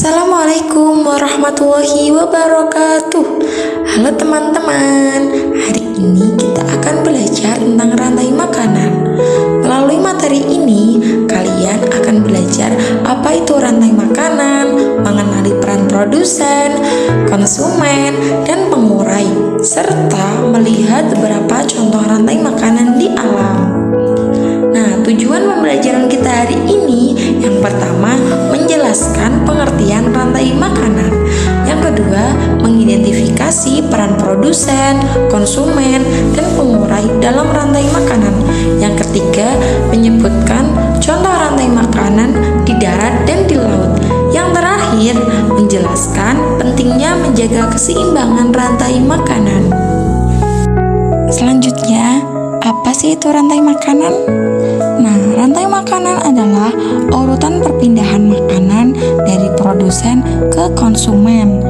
Assalamualaikum warahmatullahi wabarakatuh. Halo teman-teman, hari ini kita akan belajar tentang rantai makanan. Melalui materi ini, kalian akan belajar apa itu rantai makanan, mengenali peran produsen, konsumen, dan pengurai, serta melihat beberapa contoh rantai makanan di alam. Nah, tujuan pembelajaran kita hari ini yang pertama menjelaskan pengertian rantai makanan. Yang kedua, mengidentifikasi peran produsen, konsumen, dan pengurai dalam rantai makanan. Yang ketiga, menyebutkan contoh rantai makanan di darat dan di laut. Yang terakhir, menjelaskan pentingnya menjaga keseimbangan rantai makanan. Selanjutnya, apa sih itu rantai makanan? Nah, rantai makanan adalah urutan perpindahan makanan dari produsen ke konsumen.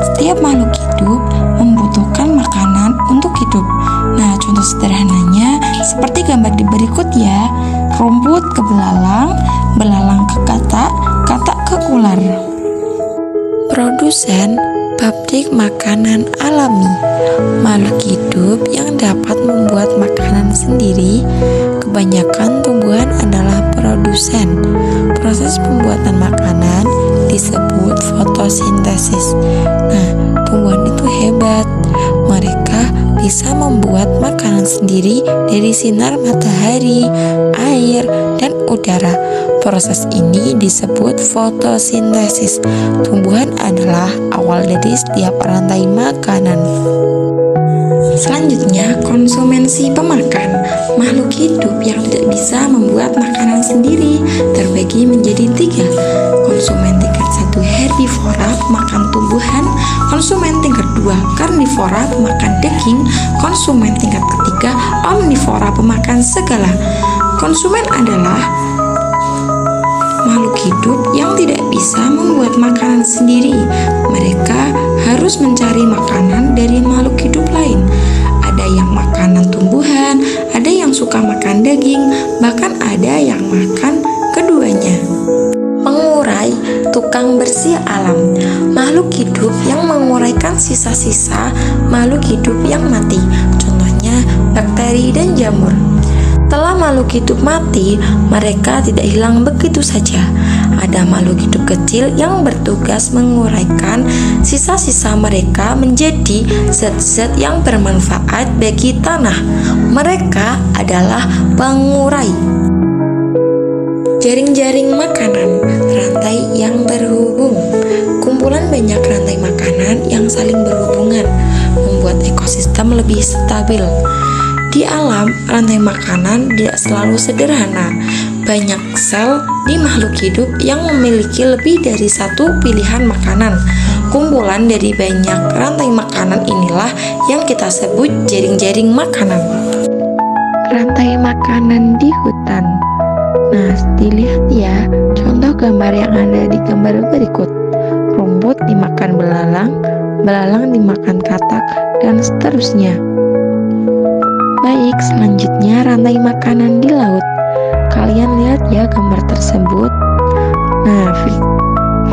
Setiap makhluk hidup membutuhkan makanan untuk hidup. Nah, contoh sederhananya seperti gambar di berikut ya. Rumput ke belalang, belalang ke katak, katak ke ular. Produsen pabrik makanan alami, makhluk hidup yang dapat membuat makanan sendiri. Kebanyakan tumbuhan adalah produsen. Proses pembuatan makanan disebut fotosintesis. Nah, tumbuhan itu hebat. Mereka bisa membuat makanan sendiri dari sinar matahari, air, dan udara. Proses ini disebut fotosintesis. Tumbuhan adalah awal dari setiap rantai makanan. Selanjutnya, konsumen si pemakan. Makhluk hidup yang tidak bisa membuat makanan sendiri terbagi menjadi 3. Konsumen tingkat 1 herbivora, pemakan tumbuhan. Konsumen tingkat 2 karnivora, pemakan daging. Konsumen tingkat ketiga omnivora, pemakan segala. Konsumen adalah makhluk hidup yang tidak bisa membuat makanan sendiri. Mereka harus mencari makanan dari makhluk hidup lain. Ada yang makanan tumbuhan, ada yang suka makan daging, bahkan ada yang makan keduanya. Pengurai, tukang bersih alam, makhluk hidup yang menguraikan sisa-sisa makhluk hidup yang mati. Contohnya bakteri dan jamur. Setelah makhluk hidup mati, mereka tidak hilang begitu saja. Ada makhluk hidup kecil yang bertugas menguraikan sisa-sisa mereka menjadi zat-zat yang bermanfaat bagi tanah. Mereka adalah pengurai. Jaring-jaring makanan, rantai yang terhubung. Kumpulan banyak rantai makanan yang saling berhubungan membuat ekosistem lebih stabil. Di alam, rantai makanan tidak selalu sederhana. Banyak sel di makhluk hidup yang memiliki lebih dari satu pilihan makanan. Kumpulan dari banyak rantai makanan inilah yang kita sebut jaring-jaring makanan. Rantai makanan di hutan. Nah, dilihat ya, contoh gambar yang ada di gambar berikut. Rumput dimakan belalang, belalang dimakan katak, dan seterusnya. Baik, selanjutnya rantai makanan di laut. Kalian lihat ya gambar tersebut. Nah,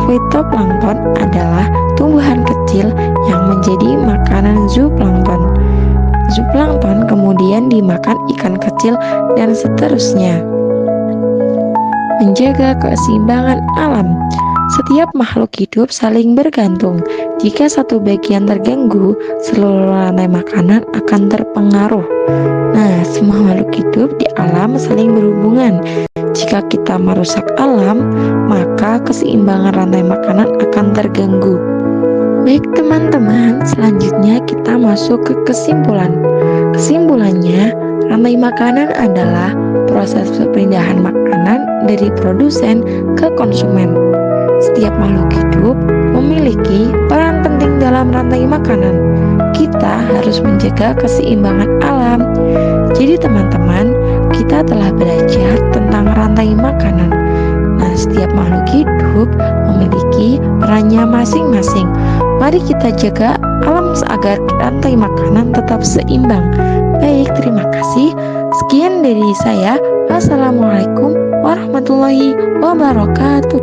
fitoplankton adalah tumbuhan kecil yang menjadi makanan zooplankton. Zooplankton kemudian dimakan ikan kecil dan seterusnya. Menjaga keseimbangan alam. Setiap makhluk hidup saling bergantung. Jika satu bagian terganggu, seluruh rantai makanan akan terpengaruh. Nah, semua makhluk hidup di alam saling berhubungan. Jika kita merusak alam, maka keseimbangan rantai makanan akan terganggu. Baik teman-teman, selanjutnya kita masuk ke kesimpulan. Kesimpulannya, rantai makanan adalah proses perpindahan makanan dari produsen ke konsumen. Setiap makhluk hidup memiliki peran penting dalam rantai makanan. Kita harus menjaga keseimbangan alam. Jadi teman-teman, kita telah belajar tentang rantai makanan. Nah, setiap makhluk hidup memiliki perannya masing-masing. Mari kita jaga alam agar rantai makanan tetap seimbang. Baik, terima kasih. Sekian dari saya. Wassalamualaikum warahmatullahi wabarakatuh.